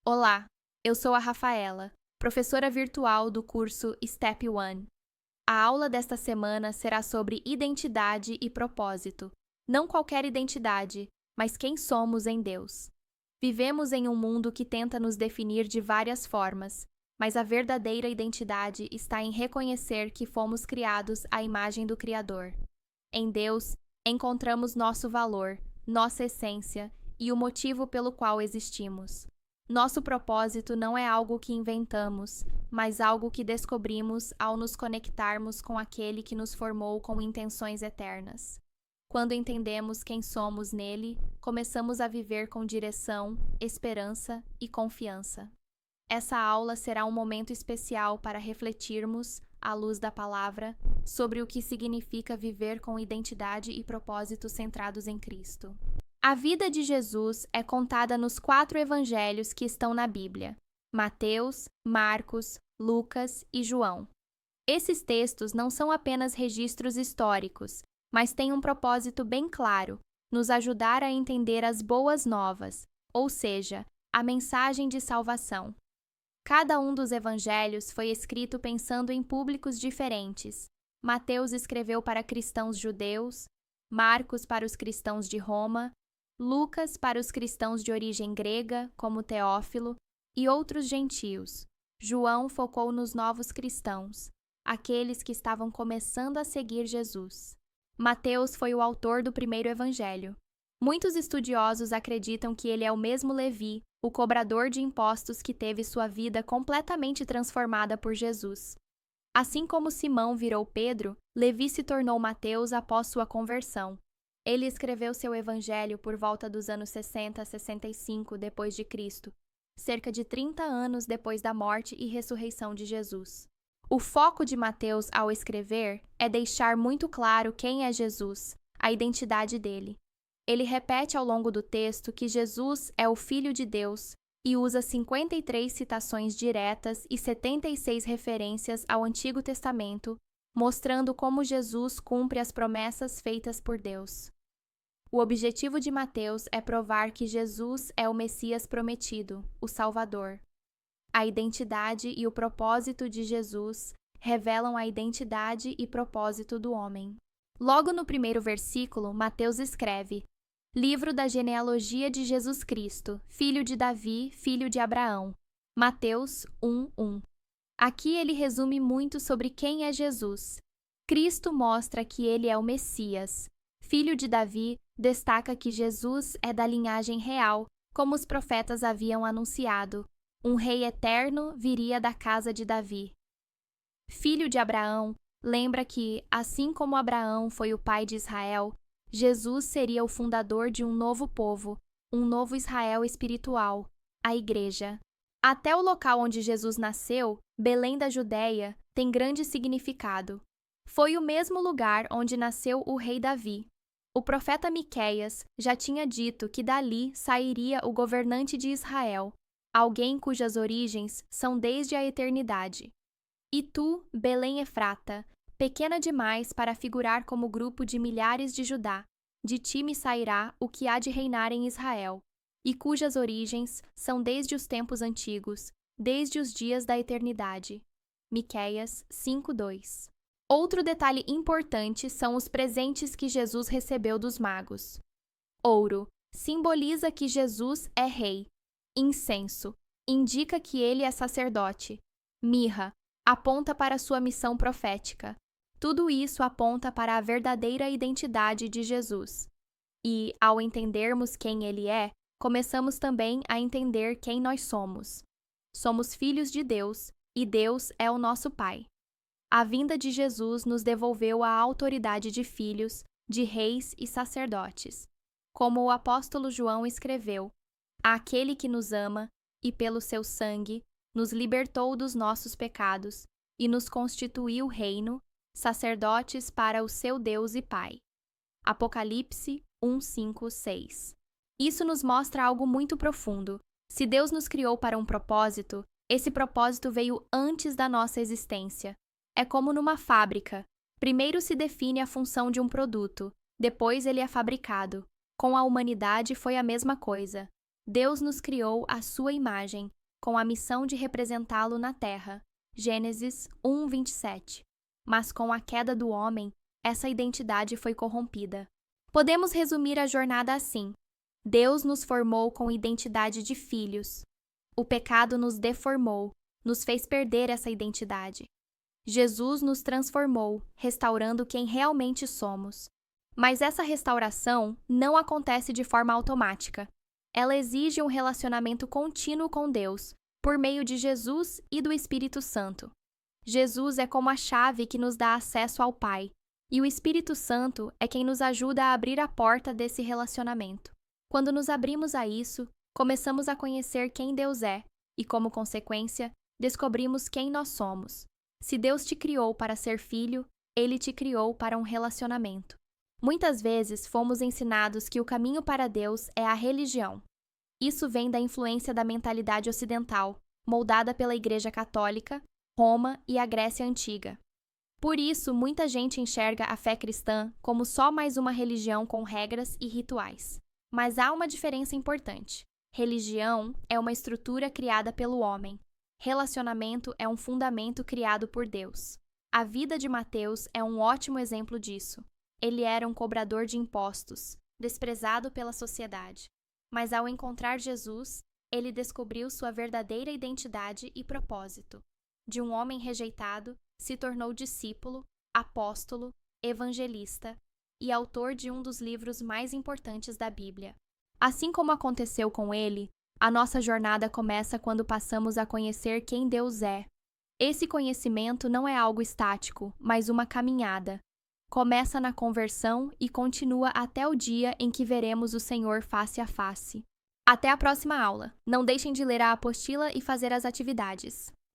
Olá, eu sou a Rafaela, professora virtual do curso Step One. A aula desta semana será sobre identidade e propósito. Não qualquer identidade, mas quem somos em Deus. Vivemos em um mundo que tenta nos definir de várias formas, mas a verdadeira identidade está em reconhecer que fomos criados à imagem do Criador. Em Deus, encontramos nosso valor, nossa essência e o motivo pelo qual existimos. Nosso propósito não é algo que inventamos, mas algo que descobrimos ao nos conectarmos com aquele que nos formou com intenções eternas. Quando entendemos quem somos nele, começamos a viver com direção, esperança e confiança. Essa aula será um momento especial para refletirmos, à luz da palavra, sobre o que significa viver com identidade e propósito centrados em Cristo. A vida de Jesus é contada nos 4 evangelhos que estão na Bíblia: Mateus, Marcos, Lucas e João. Esses textos não são apenas registros históricos, mas têm um propósito bem claro: nos ajudar a entender as boas novas, ou seja, a mensagem de salvação. Cada um dos evangelhos foi escrito pensando em públicos diferentes. Mateus escreveu para cristãos judeus, Marcos para os cristãos de Roma, Lucas para os cristãos de origem grega, como Teófilo, e outros gentios. João focou nos novos cristãos, aqueles que estavam começando a seguir Jesus. Mateus foi o autor do primeiro evangelho. Muitos estudiosos acreditam que ele é o mesmo Levi, o cobrador de impostos que teve sua vida completamente transformada por Jesus. Assim como Simão virou Pedro, Levi se tornou Mateus após sua conversão. Ele escreveu seu evangelho por volta dos anos 60 a 65 depois de Cristo, cerca de 30 anos depois da morte e ressurreição de Jesus. O foco de Mateus ao escrever é deixar muito claro quem é Jesus, a identidade dele. Ele repete ao longo do texto que Jesus é o Filho de Deus e usa 53 citações diretas e 76 referências ao Antigo Testamento, mostrando como Jesus cumpre as promessas feitas por Deus. O objetivo de Mateus é provar que Jesus é o Messias prometido, o Salvador. A identidade e o propósito de Jesus revelam a identidade e propósito do homem. Logo no primeiro versículo, Mateus escreve: Livro da genealogia de Jesus Cristo, filho de Davi, filho de Abraão. Mateus 1:1. Aqui ele resume muito sobre quem é Jesus. Cristo mostra que ele é o Messias. Filho de Davi destaca que Jesus é da linhagem real, como os profetas haviam anunciado. Um rei eterno viria da casa de Davi. Filho de Abraão lembra que, assim como Abraão foi o pai de Israel, Jesus seria o fundador de um novo povo, um novo Israel espiritual, a Igreja. Até o local onde Jesus nasceu, Belém da Judéia, tem grande significado. Foi o mesmo lugar onde nasceu o rei Davi. O profeta Miqueias já tinha dito que dali sairia o governante de Israel, alguém cujas origens são desde a eternidade. E tu, Belém Efrata, pequena demais para figurar como grupo de milhares de Judá, de ti me sairá o que há de reinar em Israel, e cujas origens são desde os tempos antigos, desde os dias da eternidade. Miqueias 5:2. Outro detalhe importante são os presentes que Jesus recebeu dos magos. Ouro simboliza que Jesus é rei. Incenso indica que ele é sacerdote. Mirra aponta para sua missão profética. Tudo isso aponta para a verdadeira identidade de Jesus. E, ao entendermos quem ele é, começamos também a entender quem nós somos. Somos filhos de Deus, e Deus é o nosso Pai. A vinda de Jesus nos devolveu a autoridade de filhos, de reis e sacerdotes. Como o apóstolo João escreveu: Aquele que nos ama, e pelo seu sangue, nos libertou dos nossos pecados, e nos constituiu reino, sacerdotes para o seu Deus e Pai. Apocalipse 1:5-6. Isso nos mostra algo muito profundo. Se Deus nos criou para um propósito, esse propósito veio antes da nossa existência. É como numa fábrica. Primeiro se define a função de um produto, depois ele é fabricado. Com a humanidade foi a mesma coisa. Deus nos criou à sua imagem, com a missão de representá-lo na terra. Gênesis 1:27. Mas com a queda do homem, essa identidade foi corrompida. Podemos resumir a jornada assim: Deus nos formou com identidade de filhos. O pecado nos deformou, nos fez perder essa identidade. Jesus nos transformou, restaurando quem realmente somos. Mas essa restauração não acontece de forma automática. Ela exige um relacionamento contínuo com Deus, por meio de Jesus e do Espírito Santo. Jesus é como a chave que nos dá acesso ao Pai, e o Espírito Santo é quem nos ajuda a abrir a porta desse relacionamento. Quando nos abrimos a isso, começamos a conhecer quem Deus é e, como consequência, descobrimos quem nós somos. Se Deus te criou para ser filho, Ele te criou para um relacionamento. Muitas vezes fomos ensinados que o caminho para Deus é a religião. Isso vem da influência da mentalidade ocidental, moldada pela Igreja Católica, Roma e a Grécia Antiga. Por isso, muita gente enxerga a fé cristã como só mais uma religião com regras e rituais. Mas há uma diferença importante. Religião é uma estrutura criada pelo homem. Relacionamento é um fundamento criado por Deus. A vida de Mateus é um ótimo exemplo disso. Ele era um cobrador de impostos, desprezado pela sociedade. Mas ao encontrar Jesus, ele descobriu sua verdadeira identidade e propósito. De um homem rejeitado, se tornou discípulo, apóstolo, evangelista e autor de um dos livros mais importantes da Bíblia. Assim como aconteceu com ele, a nossa jornada começa quando passamos a conhecer quem Deus é. Esse conhecimento não é algo estático, mas uma caminhada. Começa na conversão e continua até o dia em que veremos o Senhor face a face. Até a próxima aula. Não deixem de ler a apostila e fazer as atividades.